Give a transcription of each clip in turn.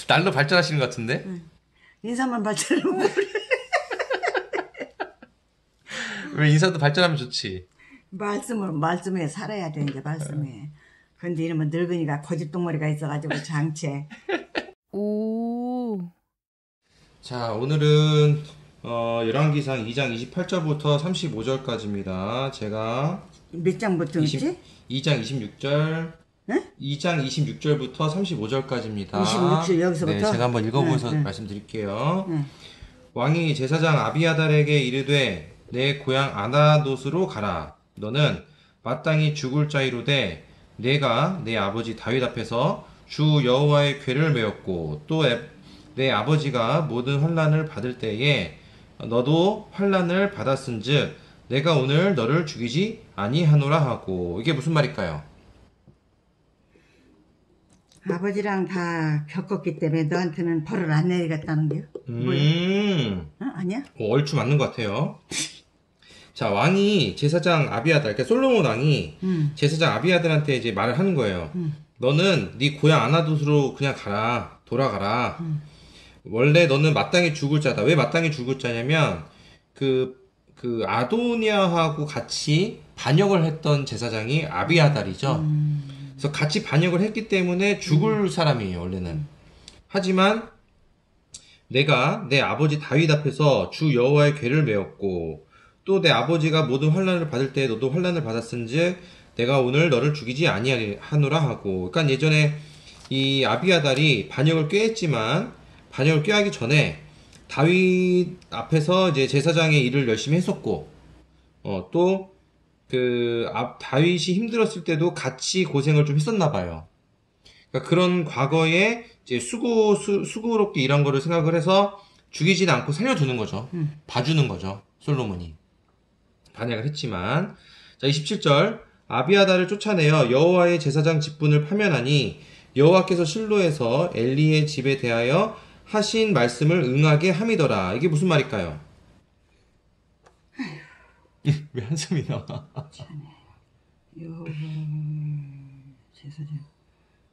날로 발전하시는 것 같은데? 인사만 발전하면 뭐 그래. 왜 인사도 발전하면 좋지? 말씀에 살아야 돼, 이제 말씀에. 근데 이러면 늙으니까 거짓동머리가 있어가지고 장체. 오. 자, 오늘은 열왕기상 2장 28절부터 35절까지입니다. 제가 몇 장부터 있지? 2장 26절, 응? 2장 26절부터 35절까지입니다. 26절 여기서부터? 네, 제가 한번 읽어보면서 응. 말씀드릴게요. 응. 왕이 제사장 아비아달에게 이르되 내 고향 아나돗으로 가라. 너는 마땅히 죽을 자이로되 내가 내 아버지 다윗 앞에서 주 여호와의 궤를 메었고 또 내 아버지가 모든 환난을 받을 때에 너도 환난을 받았은즉 내가 오늘 너를 죽이지 아니하노라 하고. 이게 무슨 말일까요? 아버지랑 다 겪었기 때문에 너한테는 벌을 안 내리겠다는 게요? 아니야? 얼추 맞는 것 같아요. 자, 왕이 제사장 아비아달, 그러니까 솔로몬 왕이 제사장 아비아달한테 이제 말을 하는 거예요. 너는 네 고향 아나돗으로 그냥 가라, 돌아가라. 원래 너는 마땅히 죽을 자다. 왜 마땅히 죽을 자냐면 그 아도니아하고 같이 반역을 했던 제사장이 아비아달이죠. 그래서 같이 반역을 했기 때문에 죽을 사람이에요, 원래는. 하지만 내가 내 아버지 다윗 앞에서 주 여호와의 궤를 메었고 또 내 아버지가 모든 환난을 받을 때 너도 환난을 받았은즉 내가 오늘 너를 죽이지 아니하노라 하고. 그러니까 예전에 이 아비아달이 반역을 꾀했지만 반역을 꾀하기 전에 다윗 앞에서 이제 제사장의 일을 열심히 했었고 또 다윗이 힘들었을 때도 같이 고생을 좀 했었나 봐요. 그러니까 그런 과거에 이제 수고롭게 일한 거를 생각을 해서 죽이지는 않고 살려두는 거죠. 봐주는 거죠. 솔로몬이. 반역을 했지만. 자, 27절. 아비아달을 쫓아내어 여호와의 제사장 직분을 파면하니 여호와께서 실로에서 엘리의 집에 대하여 하신 말씀을 응하게 함이더라. 이게 무슨 말일까요? 왜 한숨이 나와? 제사장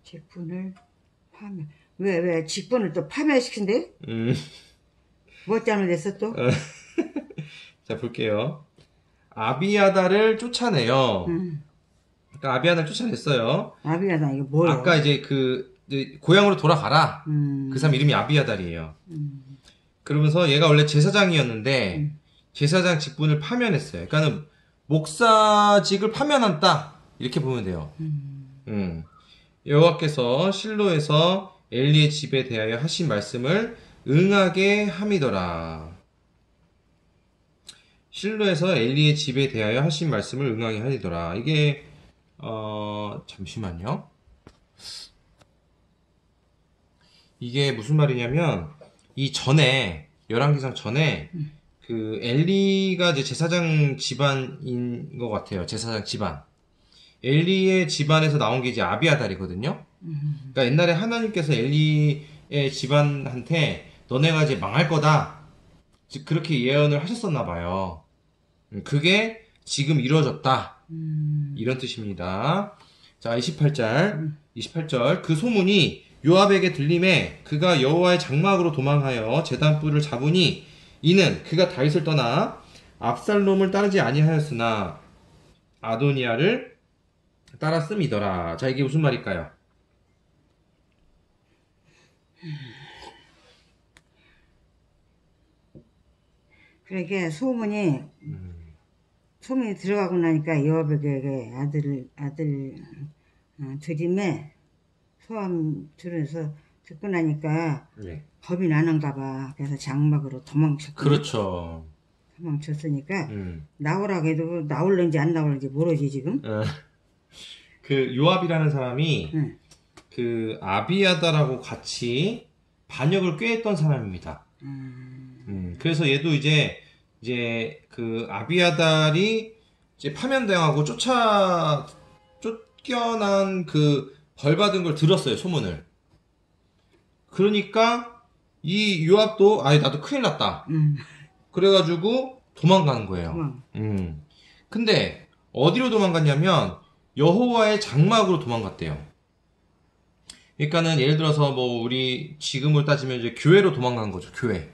직분을 파면. 왜 직분을 또 파면시킨대? 뭐 잘못했어 또? 자, 볼게요. 아비아달을 쫓아내요. 그러니까 아비아달 쫓아냈어요. 아비아달 이게 뭐예요? 아까 이제 이제 고향으로 돌아가라. 그 사람 이름이 아비아달이에요. 그러면서 얘가 원래 제사장이었는데 제사장 직분을 파면했어요. 그러니까는 목사직을 파면한다. 이렇게 보면 돼요. 여호와께서 실로에서 엘리의 집에 대하여 하신 말씀을 응하게 함이더라. 실로에서 엘리의 집에 대하여 하신 말씀을 응하게 하리더라. 이게 잠시만요. 이게 무슨 말이냐면 이 전에 열왕기상 전에 그 엘리가 이제 제사장 집안인 것 같아요. 제사장 집안. 엘리의 집안에서 나온 게 이제 아비아달이거든요. 그러니까 옛날에 하나님께서 엘리의 집안한테 너네가 이제 망할 거다. 즉 그렇게 예언을 하셨었나 봐요. 그게 지금 이루어졌다. 이런 뜻입니다. 자, 28절. 그 소문이 요압에게 들림에 그가 여호와의 장막으로 도망하여 제단불을 잡으니 이는 그가 다윗을 떠나 압살롬을 따르지 아니하였으나 아도니아를 따랐음이더라. 자, 이게 무슨 말일까요? 그러니까 소문이 들어가고 나니까 요압에게 아들 드림에 소함 들어서 듣고 나니까 네. 겁이 나는가 봐. 그래서 장막으로 도망쳤거든. 그렇죠. 도망쳤으니까 나오라고 해도 나올는지 안 나올는지 모르지 지금. 그 요압이라는 사람이 그 아비아달하고 같이 반역을 꾀했던 사람입니다. 그래서 얘도 이제 그 아비아달이 이제 파면당하고 쫓겨난 그 벌 받은 걸 들었어요, 소문을. 그러니까 이 요압도 나도 큰일 났다. 그래가지고 도망가는 거예요. 근데 어디로 도망갔냐면 여호와의 장막으로 도망갔대요. 그러니까는 예를 들어서 뭐 우리 지금을 따지면 이제 교회로 도망간 거죠. 교회.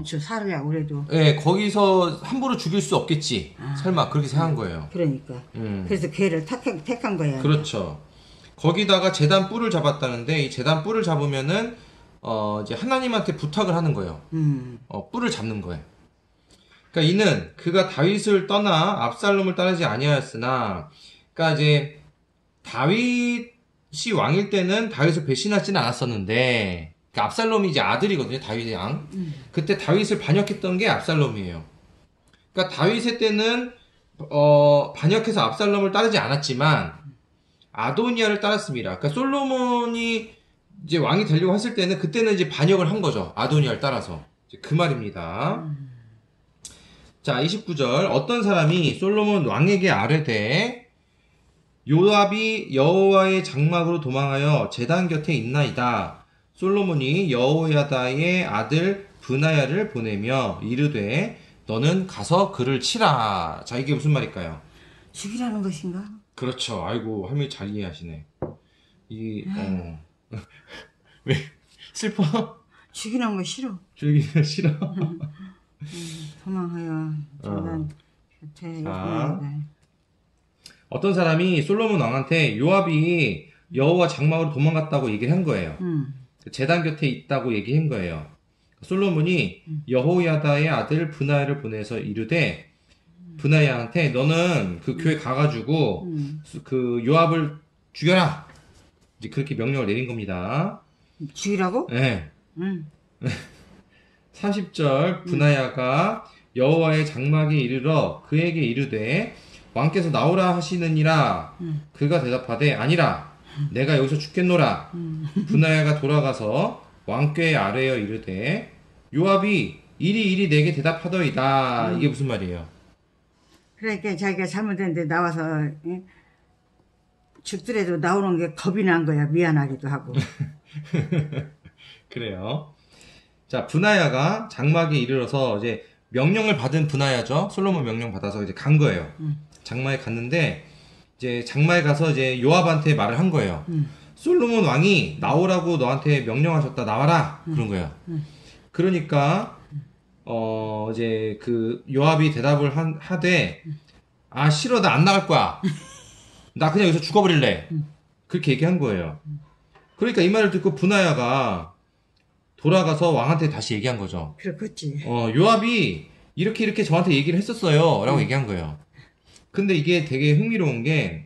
저 살으려고 그래도. 예, 거기서 함부로 죽일 수 없겠지. 설마 그렇게 생각한 거예요. 그러니까. 그래서 걔를 택한 거야. 그렇죠. 거기다가 제단 뿔을 잡았다는데 이 제단 뿔을 잡으면은 이제 하나님한테 부탁을 하는 거예요. 뿔을 잡는 거예요. 그러니까 이는 그가 다윗을 떠나 압살롬을 따르지 아니하였으나, 그러니까 이제 다윗이 왕일 때는 다윗을 배신하지는 않았었는데, 그러니까 압살롬이 이제 아들이거든요, 다윗의 양. 그때 다윗을 반역했던 게 압살롬이에요. 그러니까 다윗의 때는 반역해서 압살롬을 따르지 않았지만 아도니아를 따랐습니다. 그러니까 솔로몬이 이제 왕이 되려고 했을 때는 그때는 이제 반역을 한 거죠, 아도니아를 따라서. 그 말입니다. 자, 29절. 어떤 사람이 솔로몬 왕에게 아뢰되 요압이 여호와의 장막으로 도망하여 제단 곁에 있나이다. 솔로몬이 여호야다의 아들 브나야를 보내며 이르되 너는 가서 그를 치라. 자, 이게 무슨 말일까요? 죽이라는 것인가? 그렇죠. 아이고, 할머니 잘 이해하시네. 왜 슬퍼? 죽이는 거 싫어. 죽이기 싫어. 도망하여 제단 곁에 있나이다. 어떤 사람이 솔로몬 왕한테 요압이 여호와 장막으로 도망갔다고 얘기를 한 거예요. 제단 곁에 있다고 얘기한 거예요. 솔로몬이 여호야다의 아들 브나야를 보내서 이르되 브나야한테 너는 그 교회 가가지고 그 요압을 죽여라. 이제 그렇게 명령을 내린 겁니다. 죽이라고? 네. 응. 30절 브나야가 여호와의 장막에 이르러 그에게 이르되 왕께서 나오라 하시느니라. 그가 대답하되 아니라 내가 여기서 죽겠노라. 브나야가 돌아가서 왕께 아뢰어 이르되 요압이 이리 내게 대답하더이다. 이게 무슨 말이에요? 그러니까 자기가 잘못했는데 나와서 죽더라도 나오는 게 겁이 난 거야. 미안하기도 하고. 그래요. 자, 브나야가 장막에 이르러서 이제 명령을 받은 브나야죠. 솔로몬 명령 받아서 이제 간 거예요. 장막에 갔는데 이제 장막에 가서 이제 요압한테 말을 한 거예요. 솔로몬 왕이 나오라고 너한테 명령하셨다. 나와라. 그런 거예요. 그러니까 이제 그 요압이 대답을 하되 아 싫어 나 안 나갈 거야. 나 그냥 여기서 죽어버릴래. 그렇게 얘기한 거예요. 그러니까 이 말을 듣고 브나야가 돌아가서 왕한테 다시 얘기한 거죠. 그렇겠지. 요압이 이렇게 저한테 얘기를 했었어요. 라고 얘기한 거예요. 근데 이게 되게 흥미로운 게,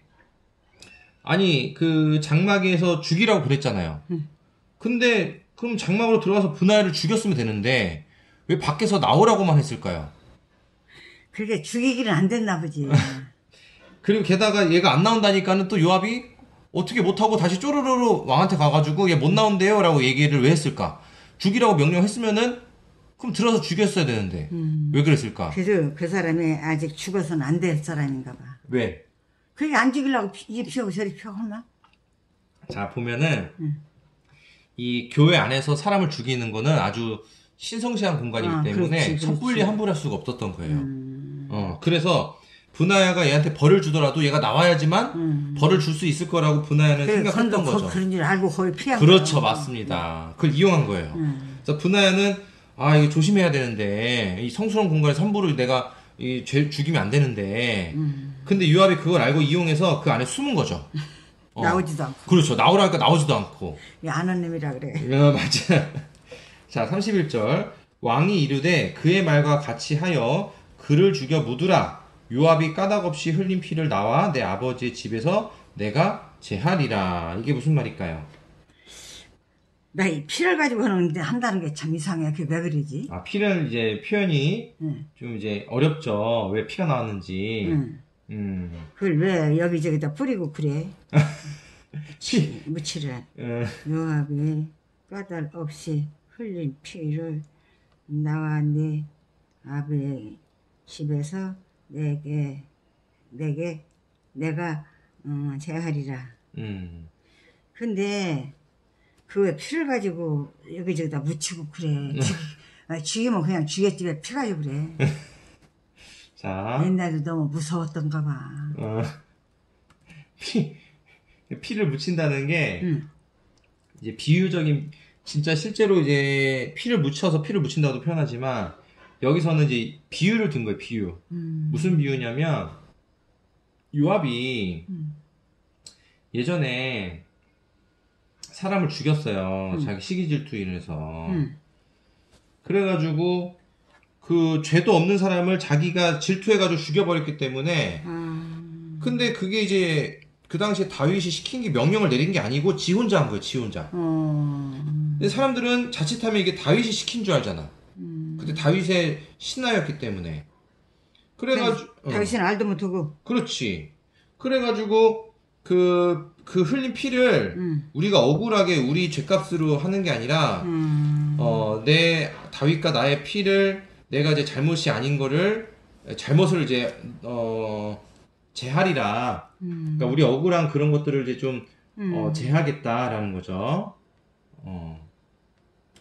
아니, 그 장막에서 죽이라고 그랬잖아요. 근데, 그럼 장막으로 들어가서 브나야를 죽였으면 되는데, 왜 밖에서 나오라고만 했을까요? 그게 죽이기는 안 됐나 보지. 그리고 게다가 얘가 안 나온다니까는 또 요압이 어떻게 못하고 다시 쪼르르르 왕한테 가가지고 얘 못 나온대요 라고 얘기를 왜 했을까? 죽이라고 명령했으면은 그럼 들어서 죽였어야 되는데 왜 그랬을까? 그래도 그 사람이 아직 죽어서는 안 될 사람인가 봐. 왜? 그게 안 죽이려고 이 피우고 저리 피우고 하나? 자, 보면은 이 교회 안에서 사람을 죽이는 거는 아주 신성시한 공간이기 때문에 그렇지. 섣불리 함부로 할 수가 없었던 거예요. 그래서 브나야가 얘한테 벌을 주더라도 얘가 나와야지만 벌을 줄 수 있을 거라고 브나야는 생각했던 거죠. 그런 줄 알고 거기 피한 그렇죠, 거야. 맞습니다. 그걸 이용한 거예요. 그래서 브나야는 이거 조심해야 되는데 이 성스러운 공간에서 함부로 내가 죄 죽이면 안 되는데 근데 요압이 그걸 알고 이용해서 그 안에 숨은 거죠. 나오지도 않고. 그렇죠. 나오라니까 나오지도 않고. 아는 놈이라 그래. 맞아. 자, 31절. 왕이 이르되 그의 말과 같이 하여 그를 죽여 묻으라. 요압이 까닭없이 흘린 피를 나와 내 아버지의 집에서 내가 제하리라. 이게 무슨 말일까요? 나 이 피를 가지고 한다는 게 참 이상해. 그게 왜 그러지? 피를 이제 표현이 좀 이제 어렵죠. 왜 피가 나왔는지. 그걸 왜 여기저기다 뿌리고 그래? 무치를. 요압이 까닭 없이 흘린 피를 나와 네 아버지의 집에서 내가 제하리라. 근데 그 피를 가지고 여기저기다 묻히고 그래. 죽이면 그냥 죽였지 왜 피 가지고 그래. 자. 옛날에 너무 무서웠던가 봐. 피를 묻힌다는 게 응. 이제 비유적인 진짜 실제로 이제 피를 묻힌다고도 표현하지만 여기서는 이제 비유를 든 거예요. 비유. 무슨 비유냐면 요압이 예전에 사람을 죽였어요. 자기 시기 질투 인해서. 그래가지고 그 죄도 없는 사람을 자기가 질투해가지고 죽여버렸기 때문에 근데 그게 이제 그 당시에 다윗이 시킨 게 명령을 내린 게 아니고 지 혼자 한 거예요. 지 혼자. 근데 사람들은 자칫하면 이게 다윗이 시킨 줄 알잖아. 근데 다윗의 신하였기 때문에. 그래가지고 당신 알도 못하고. 그렇지. 그래가지고 그 흘린 피를 우리가 억울하게 우리 죄값으로 하는 게 아니라 내 다윗과 나의 피를 내가 이제 잘못이 아닌 거를 잘못을 이제 제하리라. 그러니까 우리 억울한 그런 것들을 이제 좀 제하겠다라는 거죠.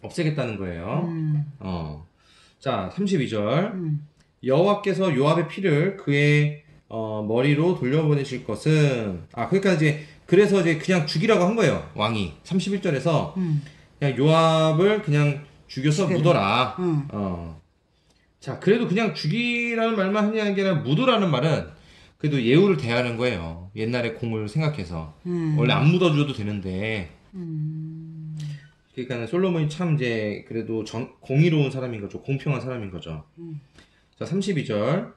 없애겠다는 거예요. 자, 32절. 여호와께서 요압의 피를 그의 머리로 돌려보내실 것은 그러니까 이제 그래서 이제 그냥 죽이라고 한 거예요. 왕이 31절에서 그냥 요압을 그냥 죽여서 묻어라. 자, 그래도 그냥 죽이라는 말만 하냐는 게 아니라 묻으라는 말은 그래도 예우를 대하는 거예요. 옛날의 공을 생각해서. 원래 안 묻어줘도 되는데. 그러니까 솔로몬이 참 이제 그래도 공의로운 사람인 거죠. 공평한 사람인 거죠. 자, 32절.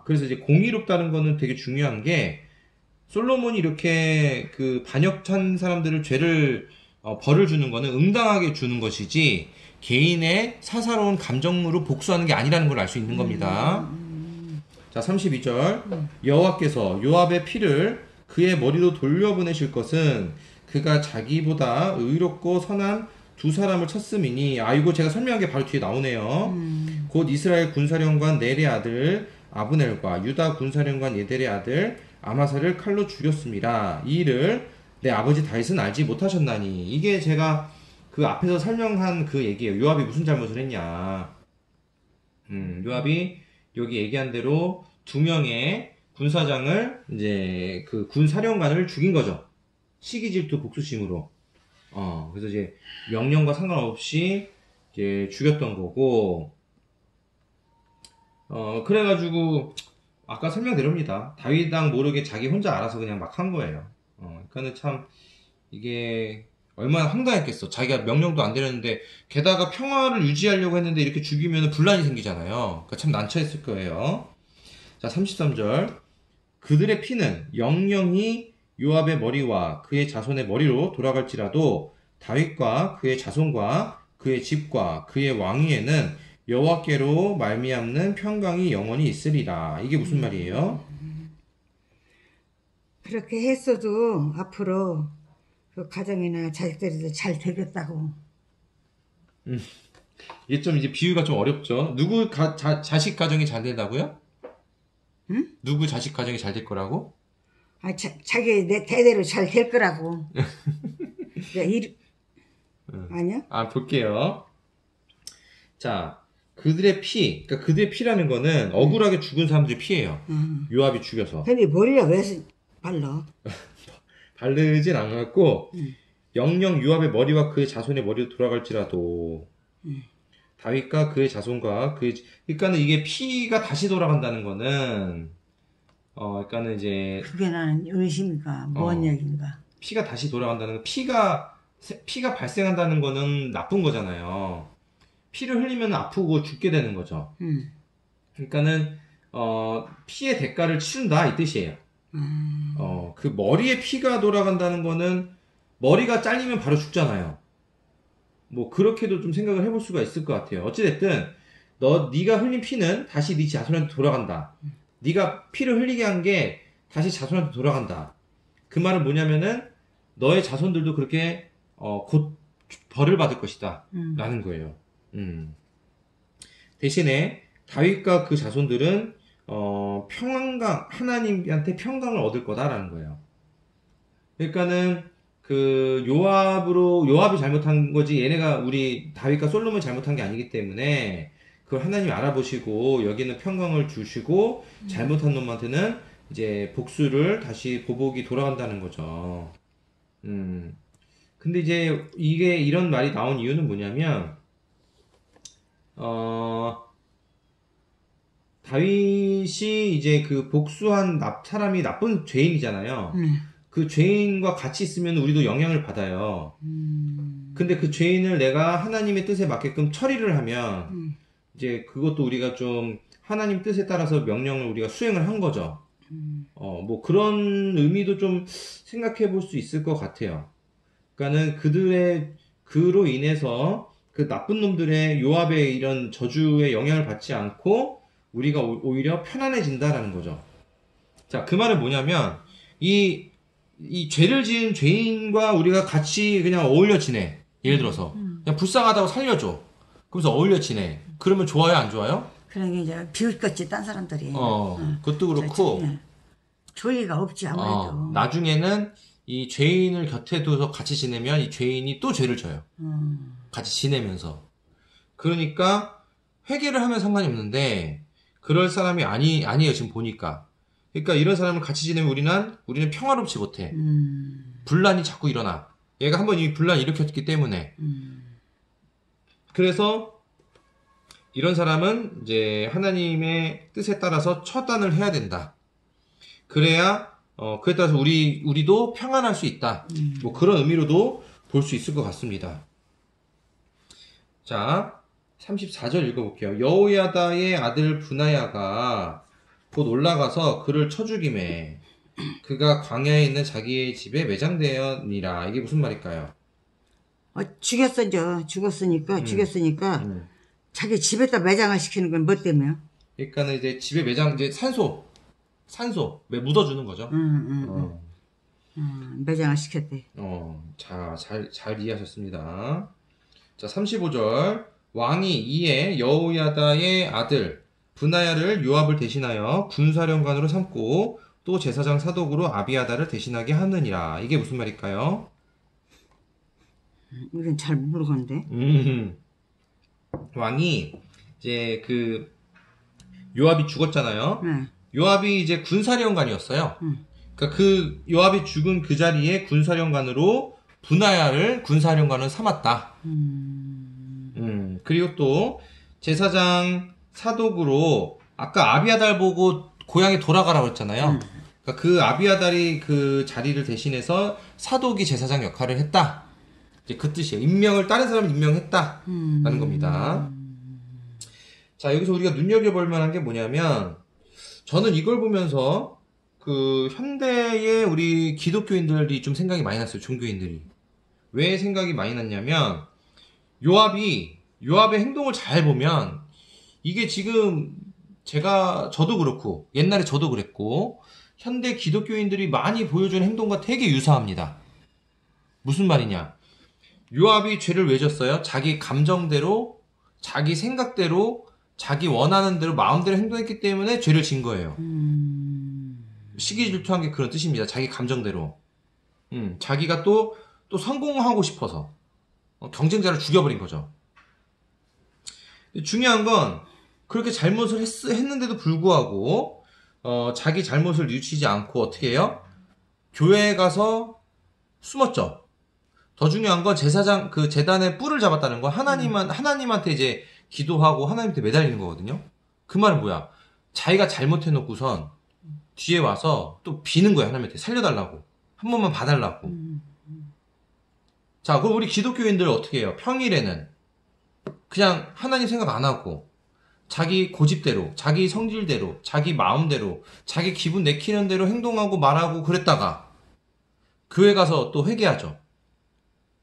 그래서 이제 공의롭다는 거는 되게 중요한 게 솔로몬이 이렇게 그 반역한 사람들을 죄를 벌을 주는 거는 응당하게 주는 것이지 개인의 사사로운 감정으로 복수하는 게 아니라는 걸 알 수 있는 겁니다. 자, 32절. 여호와께서 요압의 피를 그의 머리로 돌려보내실 것은 그가 자기보다 의롭고 선한 두 사람을 쳤음이니. 이거 제가 설명한 게 바로 뒤에 나오네요. 곧 이스라엘 군사령관 넬의 아들 아브넬과 유다 군사령관 예델의 아들 아마사를 칼로 죽였습니다. 이 일을 내 아버지 다윗은 알지 못하셨나니. 이게 제가 그 앞에서 설명한 그 얘기예요. 요압이 무슨 잘못을 했냐. 요압이 여기 얘기한 대로 두 명의 군사장을 이제 그 군사령관을 죽인 거죠. 시기질투 복수심으로. 그래서 이제 명령과 상관없이 이제 죽였던 거고. 그래가지고 아까 설명대로입니다. 다윗당 모르게 자기 혼자 알아서 그냥 막 한 거예요. 그러니까는 참 이게 얼마나 황당했겠어. 자기가 명령도 안 내렸는데 게다가 평화를 유지하려고 했는데 이렇게 죽이면 분란이 생기잖아요. 그러니까 참 난처했을 거예요. 자, 33절. 그들의 피는 영영이 요압의 머리와 그의 자손의 머리로 돌아갈지라도 다윗과 그의 자손과 그의 집과 그의 왕위에는 여호와께로 말미암는 평강이 영원히 있으리라. 이게 무슨 말이에요? 그렇게 했어도 앞으로 그 가정이나 자식들이 잘 되겠다고. 이게 좀 이제 비유가 좀 어렵죠. 누구 자식 가정이 잘 된다고요? 응? 누구 자식 가정이 잘 될 거라고? 자기 내 대대로 잘 될 거라고. 아니야? 볼게요. 자, 그들의 피, 그러니까 그들의 피라는 거는 억울하게 죽은 사람들의 피예요. 요압이 죽여서. 근데 머리가 왜 발라? 바르진 않았고, 영영 요압의 머리와 그의 자손의 머리로 돌아갈지라도, 다윗과 그의 자손과 그러니까는 이게 피가 다시 돌아간다는 거는, 그러니까는 이제. 그게 나는 의심인가, 뭔 얘기인가. 피가 다시 돌아간다는 거, 피가 발생한다는 거는 나쁜 거잖아요. 피를 흘리면 아프고 죽게 되는 거죠. 그러니까는, 피의 대가를 치른다, 이 뜻이에요. 그 머리에 피가 돌아간다는 거는 머리가 잘리면 바로 죽잖아요. 뭐 그렇게도 좀 생각을 해볼 수가 있을 것 같아요. 어찌됐든 네가 흘린 피는 다시 네 자손한테 돌아간다. 네가 피를 흘리게 한 게 다시 자손한테 돌아간다. 그 말은 뭐냐면은 너의 자손들도 그렇게 곧 벌을 받을 것이다 라는 거예요. 대신에 다윗과 그 자손들은 하나님한테 평강을 얻을 거다라는 거예요. 그러니까는 요압이 잘못한 거지 얘네가 우리 다윗과 솔로몬이 잘못한 게 아니기 때문에 그걸 하나님이 알아보시고 여기는 평강을 주시고 잘못한 놈한테는 이제 복수를 다시 보복이 돌아간다는 거죠. 근데 이제 이게 이런 말이 나온 이유는 뭐냐면 다윗이 이제 그 복수한 사람이 나쁜 죄인이잖아요. 그 죄인과 같이 있으면 우리도 영향을 받아요. 근데 그 죄인을 내가 하나님의 뜻에 맞게끔 처리를 하면 이제 그것도 우리가 좀 하나님 뜻에 따라서 명령을 우리가 수행을 한 거죠. 뭐 그런 의미도 좀 생각해 볼 수 있을 것 같아요. 그러니까는 그로 인해서 그 나쁜 놈들의 요압의 이런 저주에 영향을 받지 않고 우리가 오히려 편안해진다라는 거죠. 자, 그 말은 뭐냐면 이 죄를 지은 죄인과 우리가 같이 그냥 어울려 지내. 예를 들어서 그냥 불쌍하다고 살려줘. 그러면서 어울려 지내. 그러면 좋아요, 안 좋아요? 그러게 이제 비웃겠지 딴 사람들이. 그것도 그렇고 조의가 없지 아무래도. 나중에는 이 죄인을 곁에 두어서 같이 지내면 이 죄인이 또 죄를 져요. 같이 지내면서. 그러니까 회개를 하면 상관이 없는데 그럴 사람이 아니에요, 지금 보니까. 그러니까 이런 사람을 같이 지내면 우리는 평화롭지 못해. 분란이 자꾸 일어나. 얘가 한번 이 분란 일으켰기 때문에. 그래서 이런 사람은 이제 하나님의 뜻에 따라서 처단을 해야 된다. 그래야 그에 따라서 우리도 평안할 수 있다. 뭐 그런 의미로도 볼 수 있을 것 같습니다. 자, 34절 읽어볼게요. 여호야다의 아들 브나야가 곧 올라가서 그를 쳐 죽이매 그가 광야에 있는 자기의 집에 매장되었니라. 이게 무슨 말일까요? 죽었으니까 자기 집에다 매장을 시키는 건 뭐 때문에요? 그러니까는 이제 집에 매장 이제 산소 묻어주는 거죠. 매장을 시켰대. 잘 이해하셨습니다. 자, 35절. 왕이 이에 여호야다의 아들 브나야를 요압을 대신하여 군사령관으로 삼고 또 제사장 사독으로 아비아다를 대신하게 하느니라. 이게 무슨 말일까요? 이건 잘 모르겠는데. 왕이 이제 그 요압이 죽었잖아요. 요압이 이제 군사령관이었어요. 그러니까 그 요압이 죽은 그 자리에 군사령관으로 브나야를 군사령관을 삼았다. 그리고 또 제사장 사독으로 아까 아비아달 보고 고향에 돌아가라고 했잖아요. 그러니까 그 아비아달이 그 자리를 대신해서 사독이 제사장 역할을 했다. 이제 그 뜻이에요. 다른 사람을 임명했다라는 겁니다. 자, 여기서 우리가 눈여겨볼 만한 게 뭐냐면 저는 이걸 보면서 그 현대의 우리 기독교인들이 좀 생각이 많이 났어요. 종교인들이. 왜 생각이 많이 났냐면 요압의 행동을 잘 보면 이게 지금 저도 그렇고 옛날에 저도 그랬고 현대 기독교인들이 많이 보여주는 행동과 되게 유사합니다. 무슨 말이냐? 요압이 죄를 왜 졌어요? 자기 감정대로, 자기 생각대로, 자기 원하는 대로 마음대로 행동했기 때문에 죄를 진 거예요. 시기질투한 게 그런 뜻입니다. 자기 감정대로. 자기가 또 성공하고 싶어서 경쟁자를 죽여버린 거죠. 중요한 건 그렇게 잘못을 했는데도 불구하고 자기 잘못을 뉘우치지 않고 어떻게 해요? 교회에 가서 숨었죠. 더 중요한 건 제사장 그 제단의 뿔을 잡았다는 건 하나님한테 이제 기도하고 하나님한테 매달리는 거거든요. 그 말은 뭐야? 자기가 잘못해놓고선 뒤에 와서 또 비는 거야. 하나님한테 살려달라고, 한 번만 봐달라고. 자, 그럼 우리 기독교인들 어떻게 해요? 평일에는 그냥 하나님 생각 안 하고 자기 고집대로, 자기 성질대로, 자기 마음대로, 자기 기분 내키는 대로 행동하고 말하고 그랬다가 교회 가서 또 회개하죠.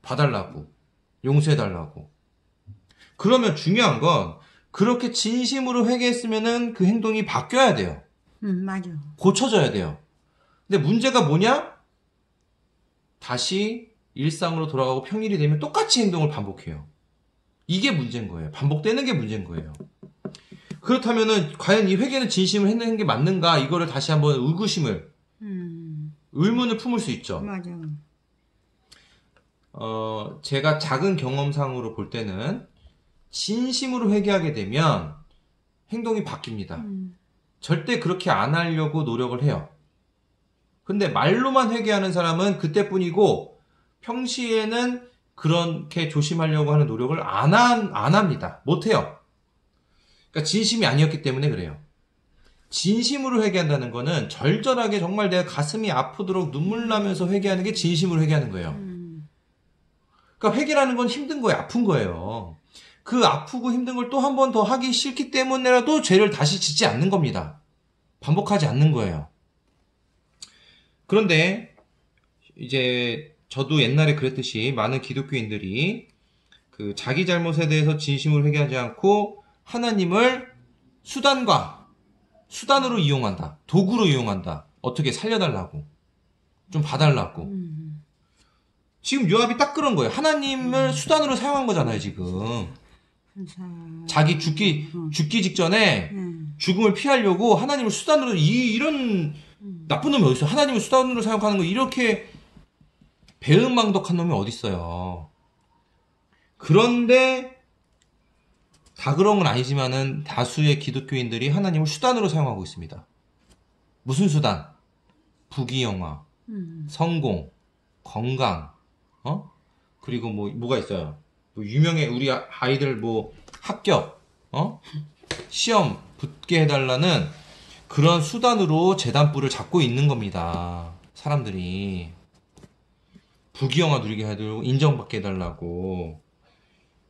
봐달라고, 용서해달라고. 그러면 중요한 건 그렇게 진심으로 회개했으면은 그 행동이 바뀌어야 돼요. 맞아. 고쳐져야 돼요. 근데 문제가 뭐냐? 다시 일상으로 돌아가고 평일이 되면 똑같이 행동을 반복해요. 이게 문제인 거예요. 반복되는 게 문제인 거예요. 그렇다면은 과연 이 회개는 진심을 했는 게 맞는가? 이거를 다시 한번 의문을 품을 수 있죠. 맞아. 제가 작은 경험상으로 볼 때는 진심으로 회개하게 되면 행동이 바뀝니다. 절대 그렇게 안 하려고 노력을 해요. 근데 말로만 회개하는 사람은 그때뿐이고 평시에는 그렇게 조심하려고 하는 노력을 안 합니다. 못해요. 그러니까 진심이 아니었기 때문에 그래요. 진심으로 회개한다는 거는 절절하게 정말 내가 가슴이 아프도록 눈물 나면서 회개하는 게 진심으로 회개하는 거예요. 그러니까 회개라는 건 힘든 거예요. 아픈 거예요. 그 아프고 힘든 걸 또 한 번 더 하기 싫기 때문에라도 죄를 다시 짓지 않는 겁니다. 반복하지 않는 거예요. 그런데 이제 저도 옛날에 그랬듯이 많은 기독교인들이 그 자기 잘못에 대해서 진심으로 회개하지 않고 하나님을 수단으로 이용한다. 도구로 이용한다. 어떻게 살려달라고. 좀 봐달라고. 지금 요압이 딱 그런 거예요. 하나님을 수단으로 사용한 거잖아요, 지금. 자기 죽기 직전에 죽음을 피하려고 하나님을 수단으로 이런 나쁜 놈이 어딨어? 하나님을 수단으로 사용하는 거 이렇게 배은망덕한 놈이 어딨어요? 그런데 다 그런 건 아니지만은 다수의 기독교인들이 하나님을 수단으로 사용하고 있습니다. 무슨 수단? 부귀영화, 성공, 건강, 그리고 뭐가 있어요? 유명해 우리 아이들 합격, 시험 붙게 해달라는 그런 수단으로 재단뿔을 잡고 있는 겁니다. 사람들이 부귀영화 누리게 해달라고 인정받게 해달라고.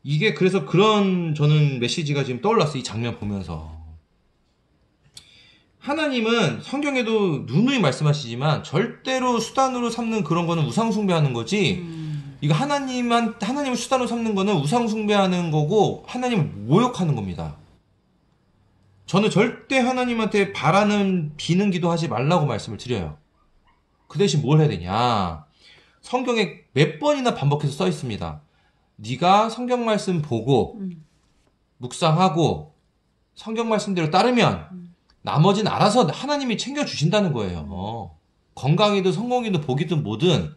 이게 그래서 그런 저는 메시지가 지금 떠올랐어요. 이 장면 보면서. 하나님은 성경에도 누누이 말씀하시지만 절대로 수단으로 삼는 그런 거는 우상숭배하는 거지. 이거 하나님을 수단으로 삼는 거는 우상숭배하는 거고 하나님을 모욕하는 겁니다. 저는 절대 하나님한테 비는 기도하지 말라고 말씀을 드려요. 그 대신 뭘 해야 되냐? 성경에 몇 번이나 반복해서 써 있습니다. 네가 성경 말씀 보고 묵상하고 성경 말씀대로 따르면 나머지는 알아서 하나님이 챙겨주신다는 거예요. 건강이든 성공이든 복이든 뭐든.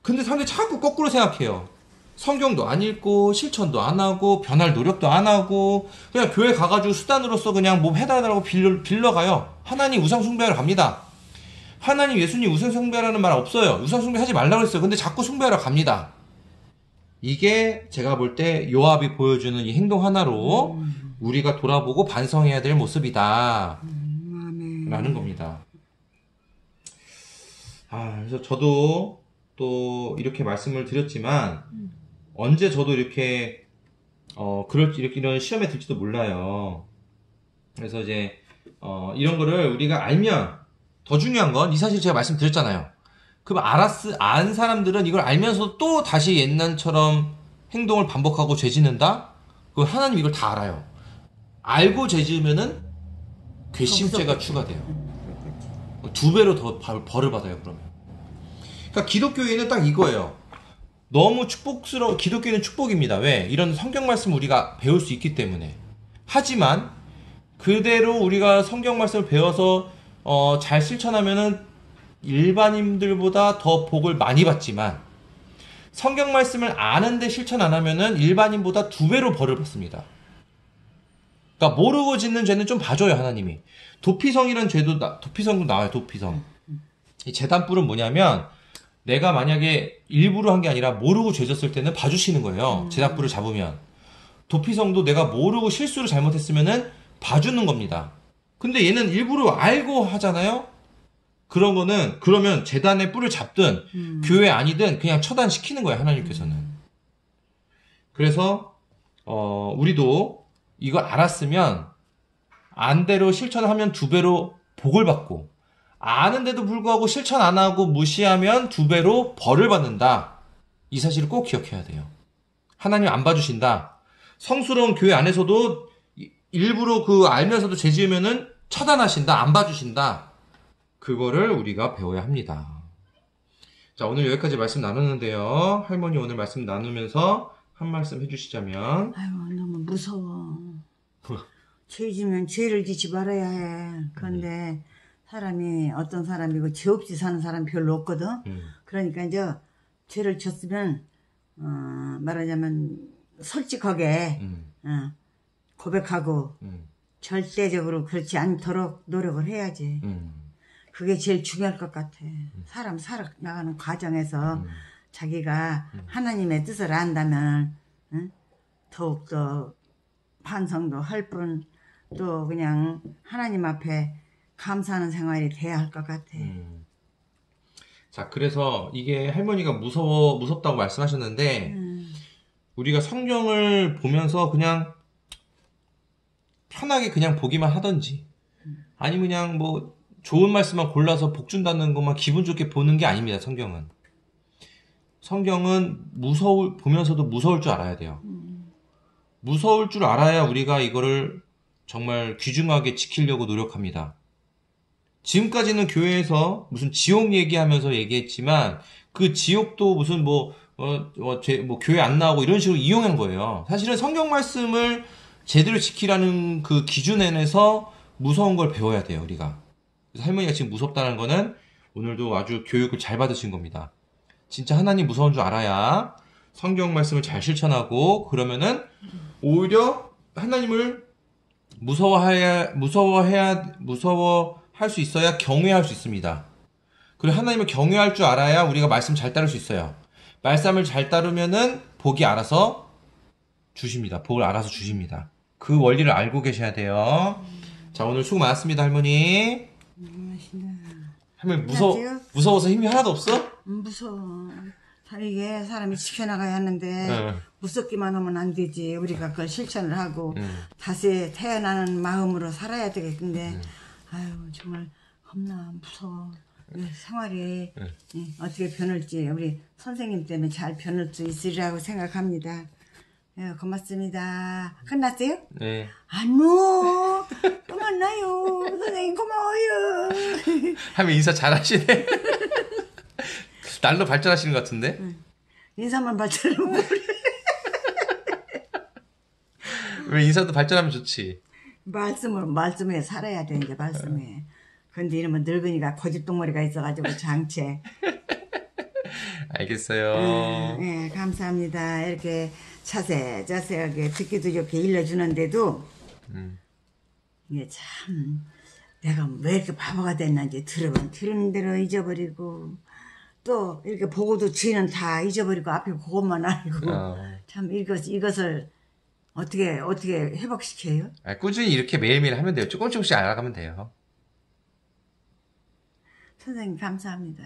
근데 사람들이 자꾸 거꾸로 생각해요. 성경도 안 읽고 실천도 안 하고 변할 노력도 안 하고 그냥 교회 가가지고 수단으로서 그냥 뭐 해달라고 빌려가요. 하나님 우상숭배하러 갑니다. 하나님 예수님 우상숭배하라는 말 없어요. 우상숭배하지 말라고 했어요. 근데 자꾸 숭배하러 갑니다. 이게 제가 볼 때 요압이 보여주는 이 행동 하나로 우리가 돌아보고 반성해야 될 모습이다 라는 겁니다. 그래서 저도 또 이렇게 말씀을 드렸지만 언제 저도 이렇게 이런 시험에 들지도 몰라요. 그래서 이제 이런 거를 우리가 알면 더 중요한 건 이 사실 제가 말씀드렸잖아요. 그럼 안 사람들은 이걸 알면서 또 다시 옛날처럼 행동을 반복하고 죄 짓는다? 그럼 하나님 이걸 다 알아요. 알고 죄 지으면은 괘씸죄가 추가돼요. 2배로 더 벌을 받아요, 그러면. 그러니까 기독교인은 딱 이거예요. 너무 기독교인은 축복입니다. 왜? 이런 성경 말씀을 우리가 배울 수 있기 때문에. 하지만 그대로 우리가 성경 말씀을 배워서 잘 실천하면은 일반인들보다 더 복을 많이 받지만 성경 말씀을 아는데 실천 안 하면은 일반인보다 2배로 벌을 받습니다. 그러니까 모르고 짓는 죄는 좀 봐줘요, 하나님이. 도피성이라는 도피성도 나와요, 도피성. 이 재단뿔은 뭐냐면 내가 만약에 일부러 한 게 아니라 모르고 죄 졌을 때는 봐주시는 거예요. 재단뿔을 잡으면. 도피성도 내가 모르고 실수를 잘못했으면은 봐주는 겁니다. 근데 얘는 일부러 알고 하잖아요? 그러면 재단의 뿔을 잡든 교회 아니든 그냥 처단시키는 거예요, 하나님께서는. 그래서 우리도 이걸 알았으면 안대로 실천하면 2배로 복을 받고 아는데도 불구하고 실천 안 하고 무시하면 2배로 벌을 받는다. 이 사실을 꼭 기억해야 돼요. 하나님 안 봐주신다. 성스러운 교회 안에서도 일부러 알면서도 죄 지으면은 차단하신다. 안 봐주신다. 그거를 우리가 배워야 합니다. 자, 오늘 여기까지 말씀 나눴는데요. 할머니 오늘 말씀 나누면서 한 말씀 해주시자면. 아유, 너무 무서워. 죄 지면 죄를 짓지 말아야 해. 그런데 어떤 사람이고 죄 없이 사는 사람이 별로 없거든. 그러니까 이제 죄를 졌으면 말하자면 솔직하게 고백하고 절대적으로 그렇지 않도록 노력을 해야지. 그게 제일 중요할 것 같아. 사람 살아나가는 과정에서 자기가 하나님의 뜻을 안다면 응? 더욱더 반성도 할 뿐 또 그냥 하나님 앞에 감사하는 생활이 돼야 할 것 같아. 자, 그래서 이게 할머니가 무섭다고 말씀하셨는데, 우리가 성경을 보면서 그냥 편하게 그냥 보기만 하던지, 아니면 그냥 뭐 좋은 말씀만 골라서 복 준다는 것만 기분 좋게 보는 게 아닙니다, 성경은. 성경은 보면서도 무서울 줄 알아야 돼요. 무서울 줄 알아야 우리가 이거를 정말 귀중하게 지키려고 노력합니다. 지금까지는 교회에서 무슨 지옥 얘기하면서 얘기했지만 그 지옥도 무슨 교회 안 나오고 이런 식으로 이용한 거예요. 사실은 성경 말씀을 제대로 지키라는 그 기준에서 무서운 걸 배워야 돼요, 우리가. 그래서 할머니가 지금 무섭다는 거는 오늘도 아주 교육을 잘 받으신 겁니다. 진짜 하나님 무서운 줄 알아야 성경 말씀을 잘 실천하고 그러면은 오히려 하나님을 무서워할 수 있어야 경외할 수 있습니다. 그리고 하나님을 경외할 줄 알아야 우리가 말씀 잘 따를 수 있어요. 말씀을 잘 따르면은 복이 알아서 주십니다. 복을 알아서 주십니다. 그 원리를 알고 계셔야 돼요. 자, 오늘 수고 많았습니다, 할머니. 할머니 무서워서 힘이 하나도 없어? 무서워. 이게 사람이 지켜나가야 하는데 무섭기만 하면 안 되지. 우리가 그걸 실천을 하고 다시 태어나는 마음으로 살아야 되겠는데 아유 정말 겁나 무서워. 생활이 어떻게 변할지 우리 선생님 때문에 잘 변할 수 있으리라고 생각합니다. 고맙습니다. 끝났어요? 네. 안무 또 만나요. 선생님 고마워요. 할머니 인사 잘하시네. 날로 발전하시는 것 같은데? 인사만 발전하면 그래. 왜 인사도 발전하면 좋지? 말씀에 살아야 돼, 이제 말씀에. 근데 이러면 늙으니까 거짓동머리가 있어가지고 장체. 알겠어요. 네, 감사합니다. 이렇게 자세하게 듣기도 좋게 일러주는데도 이게 참 내가 왜 이렇게 바보가 됐는지 들은 대로 잊어버리고 또 이렇게 보고도 뒤는 다 잊어버리고 앞에 그것만 알고 참 이것을 어떻게 회복시켜요? 꾸준히 이렇게 매일매일 하면 돼요. 조금씩 알아가면 돼요. 선생님 감사합니다.